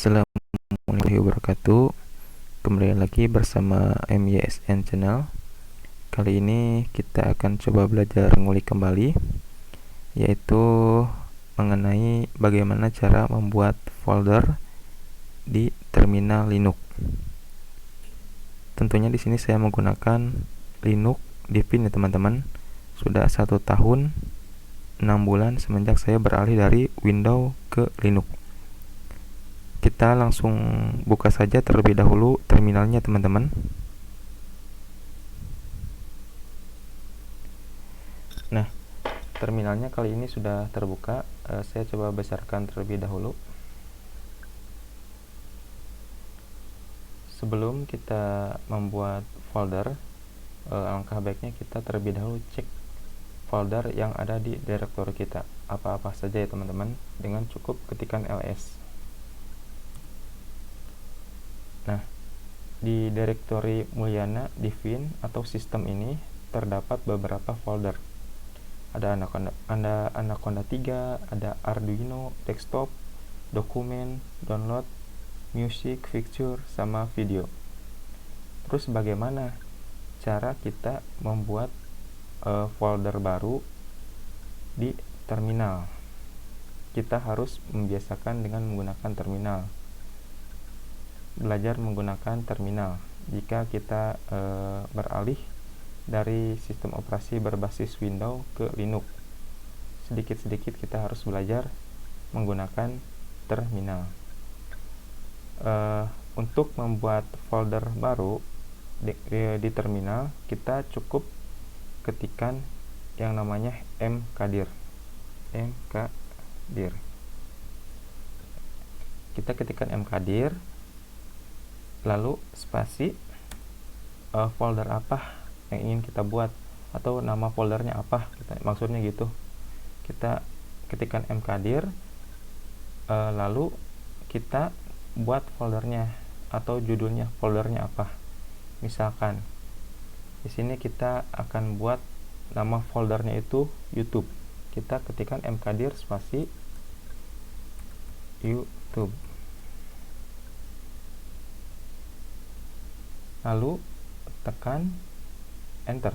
Assalamualaikum warahmatullahi wabarakatuh. Kembali lagi bersama MYSN Channel. Kali ini kita akan coba belajar ngulik kembali, yaitu mengenai bagaimana cara membuat folder di terminal Linux. Tentunya di sini saya menggunakan Linux Deepin ya teman-teman. Sudah 1 tahun 6 bulan semenjak saya beralih dari Windows ke Linux. Kita langsung buka saja terlebih dahulu terminalnya teman-teman. Nah, terminalnya kali ini sudah terbuka. Saya coba besarkan terlebih dahulu. Sebelum kita membuat folder, alangkah baiknya kita terlebih dahulu cek folder yang ada di direktori kita. Apa-apa saja ya teman-teman, dengan cukup ketikan ls. Nah, di direktori Mulyana Divin atau sistem ini terdapat beberapa folder. Ada Anaconda 3, ada Arduino, desktop, dokumen, download, music, picture, sama video. Terus bagaimana cara kita membuat folder baru di terminal? Kita harus membiasakan dengan menggunakan terminal. Belajar menggunakan terminal jika kita beralih dari sistem operasi berbasis Windows ke Linux. Sedikit-sedikit kita harus belajar menggunakan terminal. Untuk membuat folder baru di terminal, kita cukup ketikkan yang namanya mkdir. Kita ketikkan mkdir, lalu spasi folder apa yang ingin kita buat atau nama foldernya apa, maksudnya gitu. Kita ketikkan mkdir, lalu kita buat foldernya atau judulnya foldernya apa. Misalkan di sini kita akan buat nama foldernya itu YouTube. Kita ketikkan mkdir spasi YouTube, lalu tekan enter.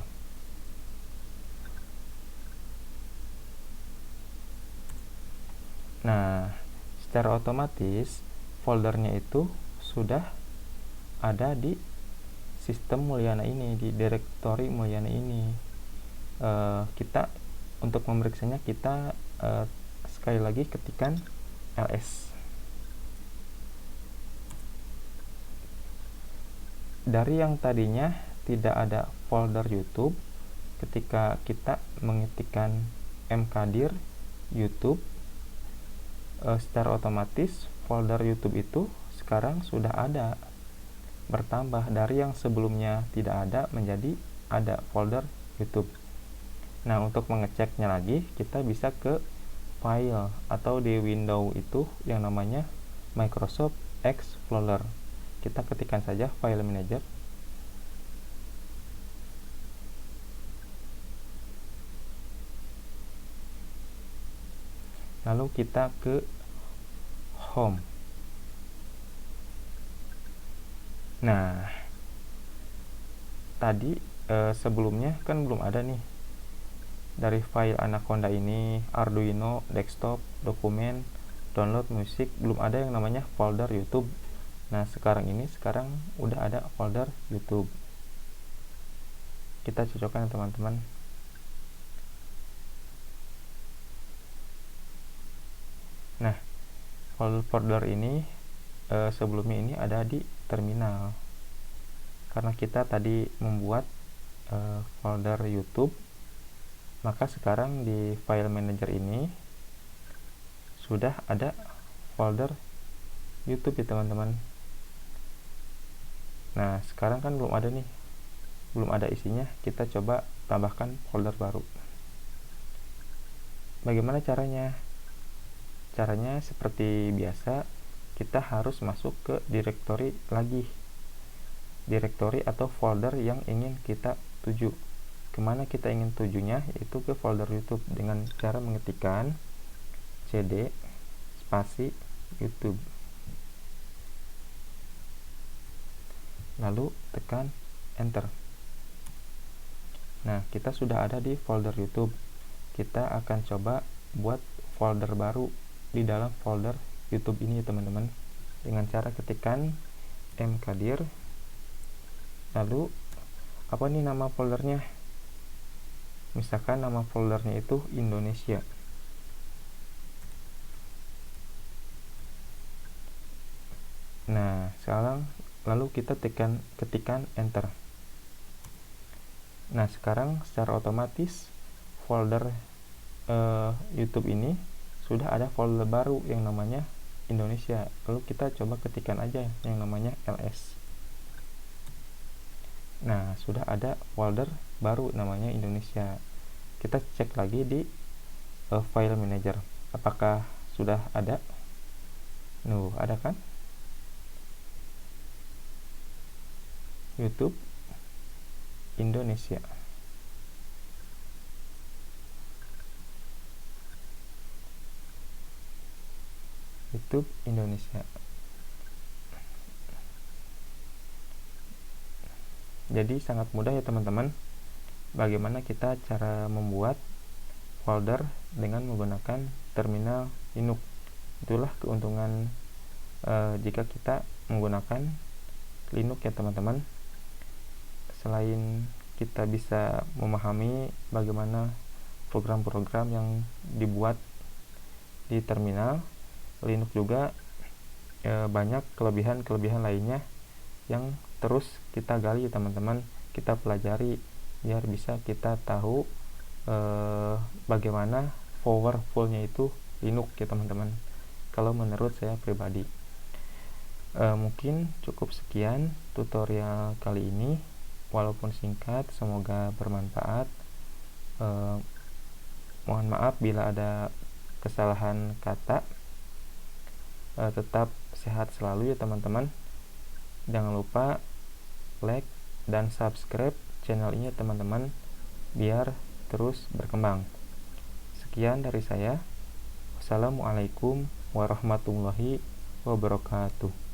Nah, secara otomatis foldernya itu sudah ada di sistem Mulyana ini, di direktori Mulyana ini. Kita untuk memeriksanya kita sekali lagi ketikkan ls. Dari yang tadinya tidak ada folder YouTube, ketika kita mengetikkan mkdir YouTube, secara otomatis folder YouTube itu sekarang sudah ada, bertambah dari yang sebelumnya tidak ada menjadi ada folder YouTube. Nah, untuk mengeceknya lagi kita bisa ke file atau di Windows itu yang namanya Microsoft Explorer. Kita ketikkan saja file manager, lalu kita ke home. Nah, tadi sebelumnya kan belum ada nih, dari file Anaconda ini, Arduino, desktop, dokumen, download, musik, belum ada yang namanya folder YouTube. Nah, sekarang udah ada folder YouTube. Kita cocokkan teman-teman. Nah, folder ini sebelumnya ini ada di terminal. Karena kita tadi membuat folder YouTube, maka sekarang di file manager ini sudah ada folder YouTube ya teman-teman. Nah, sekarang kan belum ada isinya. Kita coba tambahkan folder baru. Bagaimana caranya? Caranya seperti biasa, kita harus masuk ke direktori lagi, direktori atau folder yang ingin kita tuju. Kemana kita ingin tujunya, yaitu ke folder YouTube dengan cara mengetikkan cd spasi YouTube. lalu tekan enter. Nah, kita sudah ada di folder YouTube. Kita akan coba buat folder baru di dalam folder YouTube ini ya teman-teman, dengan cara ketikkan mkdir, lalu apa nih nama foldernya, misalkan nama foldernya itu Indonesia. Nah, sekarang lalu kita ketikkan enter. Nah, sekarang secara otomatis folder YouTube ini sudah ada folder baru yang namanya Indonesia. Lalu kita coba ketikkan aja yang namanya ls. Nah, sudah ada folder baru namanya Indonesia. Kita cek lagi di file manager, apakah sudah ada. Ada kan? YouTube Indonesia. YouTube Indonesia. Jadi sangat mudah ya teman-teman, bagaimana kita cara membuat folder dengan menggunakan terminal Linux. Itulah keuntungan jika kita menggunakan Linux ya teman-teman. Selain kita bisa memahami bagaimana program-program yang dibuat di terminal, Linux juga banyak kelebihan-kelebihan lainnya yang terus kita gali teman-teman, kita pelajari biar bisa kita tahu bagaimana powerfulnya itu Linux ya teman-teman, kalau menurut saya pribadi. Mungkin cukup sekian tutorial kali ini, walaupun singkat, semoga bermanfaat. Mohon maaf bila ada kesalahan kata. Tetap sehat selalu ya teman-teman. Jangan lupa like dan subscribe channel ini teman-teman, biar terus berkembang. Sekian dari saya. Wassalamualaikum warahmatullahi wabarakatuh.